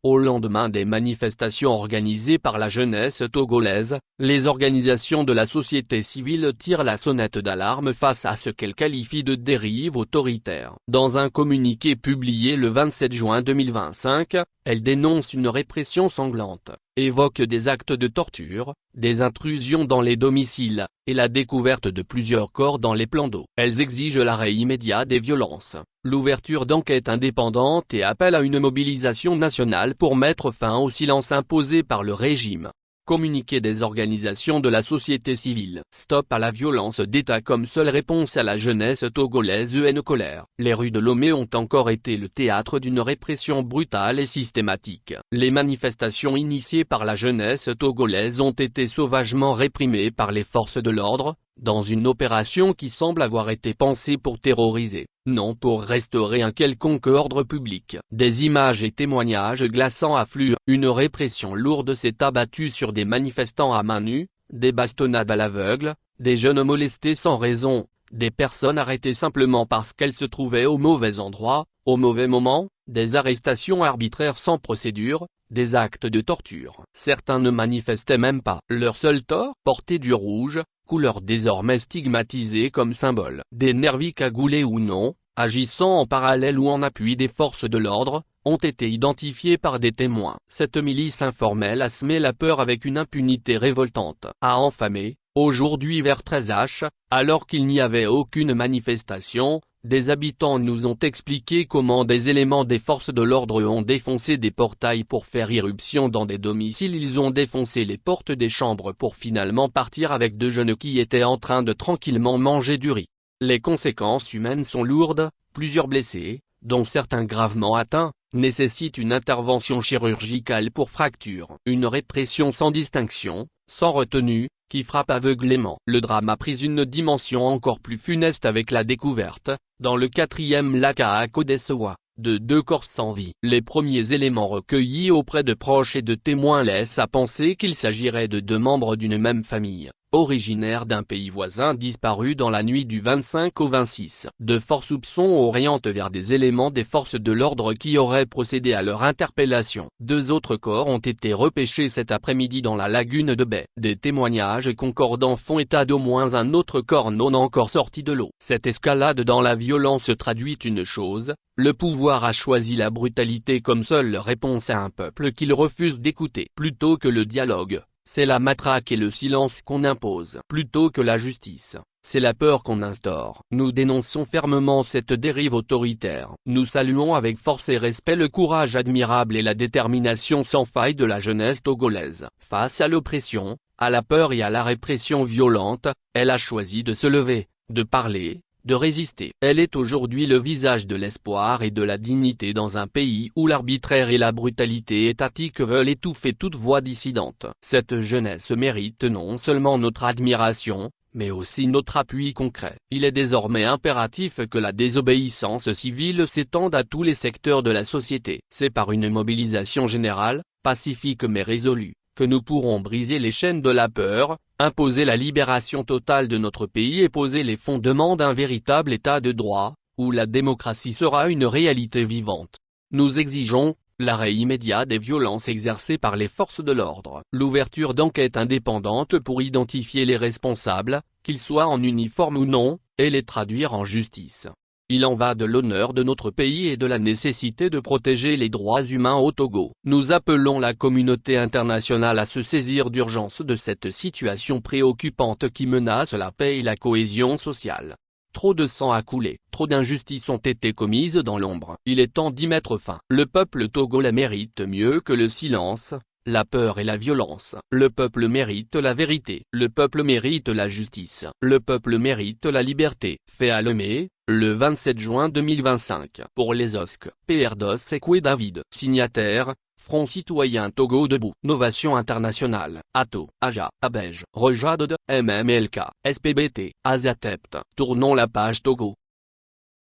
Au lendemain des manifestations organisées par la jeunesse togolaise, les organisations de la société civile tirent la sonnette d'alarme face à ce qu'elles qualifient de dérive autoritaire. Dans un communiqué publié le 27 juin 2025, elles dénoncent une répression sanglante, évoquent des actes de torture, des intrusions dans les domiciles, et la découverte de plusieurs corps dans les plans d'eau. Elles exigent l'arrêt immédiat des violences, l'ouverture d'enquêtes indépendantes et appellent à une mobilisation nationale pour mettre fin au silence imposé par le régime. Communiqué des organisations de la société civile. Stop à la violence d'État comme seule réponse à la jeunesse togolaise en colère. Les rues de Lomé ont encore été le théâtre d'une répression brutale et systématique. Les manifestations initiées par la jeunesse togolaise ont été sauvagement réprimées par les forces de l'ordre, dans une opération qui semble avoir été pensée pour terroriser, non pour restaurer un quelconque ordre public. Des images et témoignages glaçants affluent. Une répression lourde s'est abattue sur des manifestants à main nue, des bastonnades à l'aveugle, des jeunes molestés sans raison, des personnes arrêtées simplement parce qu'elles se trouvaient au mauvais endroit, au mauvais moment, des arrestations arbitraires sans procédure, des actes de torture. Certains ne manifestaient même pas. Leur seul tort, porter du rouge, couleur désormais stigmatisée comme symbole. Des nervis cagoulés ou non, agissant en parallèle ou en appui des forces de l'ordre, ont été identifiés par des témoins. Cette milice informelle a semé la peur avec une impunité révoltante. A enfamé, aujourd'hui vers 13h, alors qu'il n'y avait aucune manifestation, des habitants nous ont expliqué comment des éléments des forces de l'ordre ont défoncé des portails pour faire irruption dans des domiciles. Ils ont défoncé les portes des chambres pour finalement partir avec deux jeunes qui étaient en train de tranquillement manger du riz. Les conséquences humaines sont lourdes, plusieurs blessés, dont certains gravement atteints, nécessitent une intervention chirurgicale pour fracture. Une répression sans distinction, sans retenue, qui frappe aveuglément. Le drame a pris une dimension encore plus funeste avec la découverte, dans le 4e lac à Akodesewa, de deux corps sans vie. Les premiers éléments recueillis auprès de proches et de témoins laissent à penser qu'il s'agirait de deux membres d'une même famille, originaires d'un pays voisin disparu dans la nuit du 25 au 26. De forts soupçons orientent vers des éléments des forces de l'ordre qui auraient procédé à leur interpellation. Deux autres corps ont été repêchés cet après-midi dans la lagune de Baie. Des témoignages concordants font état d'au moins un autre corps non encore sorti de l'eau. Cette escalade dans la violence traduit une chose: le pouvoir a choisi la brutalité comme seule réponse à un peuple qu'il refuse d'écouter. Plutôt que le dialogue, c'est la matraque et le silence qu'on impose. Plutôt que la justice, c'est la peur qu'on instaure. Nous dénonçons fermement cette dérive autoritaire. Nous saluons avec force et respect le courage admirable et la détermination sans faille de la jeunesse togolaise. Face à l'oppression, à la peur et à la répression violente, elle a choisi de se lever, de parler, de résister. Elle est aujourd'hui le visage de l'espoir et de la dignité dans un pays où l'arbitraire et la brutalité étatique veulent étouffer toute voix dissidente. Cette jeunesse mérite non seulement notre admiration, mais aussi notre appui concret. Il est désormais impératif que la désobéissance civile s'étende à tous les secteurs de la société. C'est par une mobilisation générale, pacifique mais résolue, que nous pourrons briser les chaînes de la peur, imposer la libération totale de notre pays et poser les fondements d'un véritable état de droit, où la démocratie sera une réalité vivante. Nous exigeons l'arrêt immédiat des violences exercées par les forces de l'ordre, l'ouverture d'enquêtes indépendantes pour identifier les responsables, qu'ils soient en uniforme ou non, et les traduire en justice. Il en va de l'honneur de notre pays et de la nécessité de protéger les droits humains au Togo. Nous appelons la communauté internationale à se saisir d'urgence de cette situation préoccupante qui menace la paix et la cohésion sociale. Trop de sang a coulé, trop d'injustices ont été commises dans l'ombre. Il est temps d'y mettre fin. Le peuple togolais mérite mieux que le silence, la peur et la violence. Le peuple mérite la vérité. Le peuple mérite la justice. Le peuple mérite la liberté. Fait à Lomé, le 27 juin 2025. Pour les OSC, Pierdos Sekwe David. Signataire, Front Citoyen Togo Debout. Novation Internationale. Ato, Aja, Abej, Rejadod, MMLK, SPBT, Azatept. Tournons la page Togo.